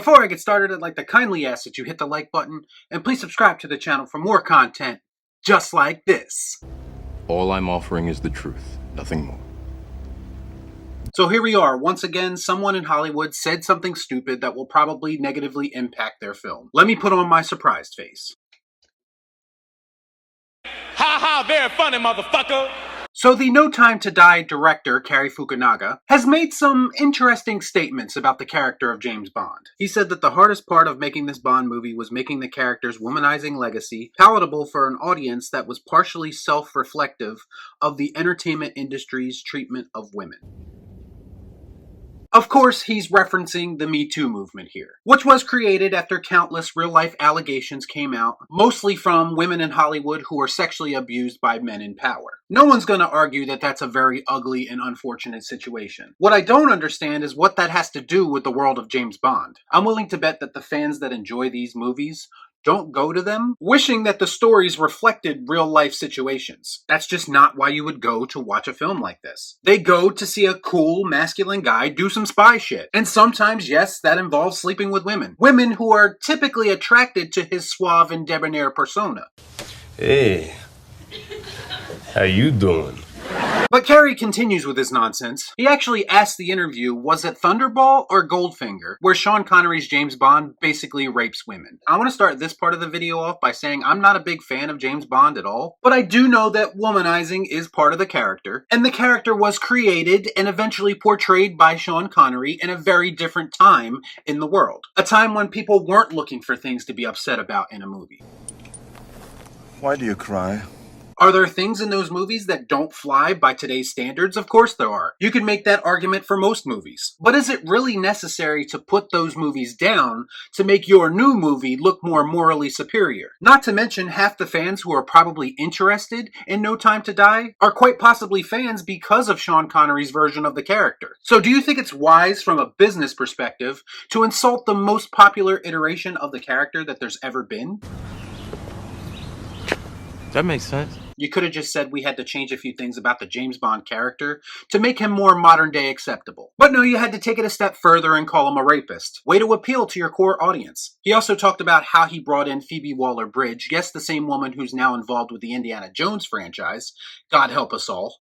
Before I get started, I'd like to kindly ask that you hit the like button and please subscribe to the channel for more content just like this. All I'm offering is the truth, nothing more. So here we are, once again, someone in Hollywood said something stupid that will probably negatively impact their film. Let me put on my surprised face. Ha ha, very funny, motherfucker! So the No Time to Die director, Cary Fukunaga, has made some interesting statements about the character of James Bond. He said that the hardest part of making this Bond movie was making the character's womanizing legacy palatable for an audience that was partially self-reflective of the entertainment industry's treatment of women. Of course, he's referencing the Me Too movement here, which was created after countless real-life allegations came out, mostly from women in Hollywood who were sexually abused by men in power. No one's going to argue that that's a very ugly and unfortunate situation. What I don't understand is what that has to do with the world of James Bond. I'm willing to bet that the fans that enjoy these movies don't go to them wishing that the stories reflected real-life situations. That's just not why you would go to watch a film like this. They go to see a cool, masculine guy do some spy shit. And sometimes, yes, that involves sleeping with women. Women who are typically attracted to his suave and debonair persona. Hey, how you doing? But Cary continues with his nonsense. He actually asked the interview, was it Thunderball or Goldfinger, where Sean Connery's James Bond basically rapes women. I want to start this part of the video off by saying I'm not a big fan of James Bond at all, but I do know that womanizing is part of the character, and the character was created and eventually portrayed by Sean Connery in a very different time in the world. A time when people weren't looking for things to be upset about in a movie. Why do you cry? Are there things in those movies that don't fly by today's standards? Of course there are. You can make that argument for most movies. But is it really necessary to put those movies down to make your new movie look more morally superior? Not to mention half the fans who are probably interested in No Time to Die are quite possibly fans because of Sean Connery's version of the character. So do you think it's wise from a business perspective to insult the most popular iteration of the character that there's ever been? That makes sense. You could have just said we had to change a few things about the James Bond character to make him more modern day acceptable. But no, you had to take it a step further and call him a rapist. Way to appeal to your core audience. He also talked about how he brought in Phoebe Waller-Bridge, yes, the same woman who's now involved with the Indiana Jones franchise. God help us all.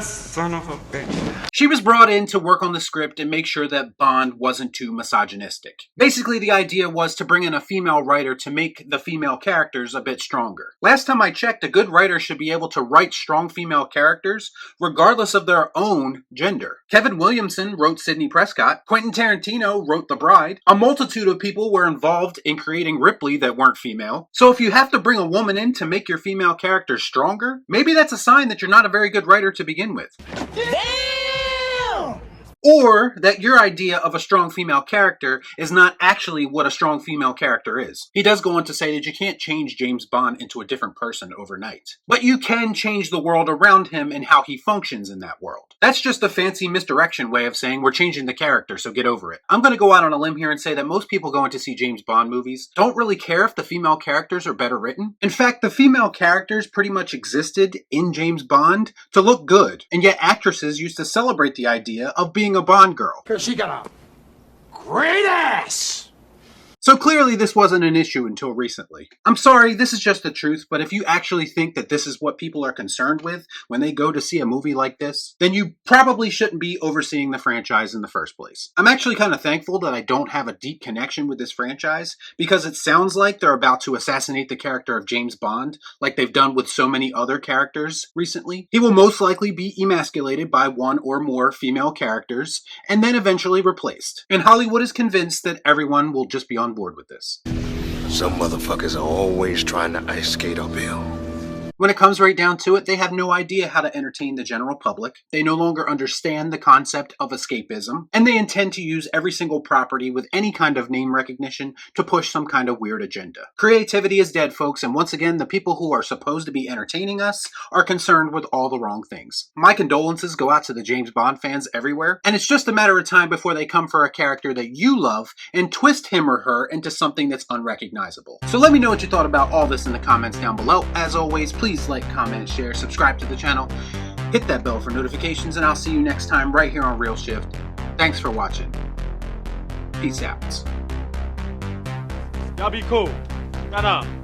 Son of a bitch. She was brought in to work on the script and make sure that Bond wasn't too misogynistic. Basically, the idea was to bring in a female writer to make the female characters a bit stronger. Last time I checked, a good writer should be able to write strong female characters regardless of their own gender. Kevin Williamson wrote Sidney Prescott. Quentin Tarantino wrote The Bride. A multitude of people were involved in creating Ripley that weren't female. So if you have to bring a woman in to make your female characters stronger, maybe that's a sign that you're not a very good writer to begin with. Damn! Or that your idea of a strong female character is not actually what a strong female character is. He does go on to say that you can't change James Bond into a different person overnight. But you can change the world around him and how he functions in that world. That's just a fancy misdirection way of saying we're changing the character, so get over it. I'm going to go out on a limb here and say that most people going to see James Bond movies don't really care if the female characters are better written. In fact, the female characters pretty much existed in James Bond to look good, and yet actresses used to celebrate the idea of being a Bond girl. Because she got a great ass! So clearly this wasn't an issue until recently. I'm sorry, this is just the truth, but if you actually think that this is what people are concerned with when they go to see a movie like this, then you probably shouldn't be overseeing the franchise in the first place. I'm actually kind of thankful that I don't have a deep connection with this franchise, because it sounds like they're about to assassinate the character of James Bond, like they've done with so many other characters recently. He will most likely be emasculated by one or more female characters, and then eventually replaced. And Hollywood is convinced that everyone will just be on board with this. Some motherfuckers are always trying to ice skate uphill. When it comes right down to it, they have no idea how to entertain the general public. They no longer understand the concept of escapism, and they intend to use every single property with any kind of name recognition to push some kind of weird agenda. Creativity is dead, folks, and once again, the people who are supposed to be entertaining us are concerned with all the wrong things. My condolences go out to the James Bond fans everywhere, and it's just a matter of time before they come for a character that you love and twist him or her into something that's unrecognizable. So let me know what you thought about all this in the comments down below. As always, please like, comment, share, subscribe to the channel, hit that bell for notifications, and I'll see you next time right here on Real Shift. Thanks for watching. Peace out. Y'all be cool. Shut up.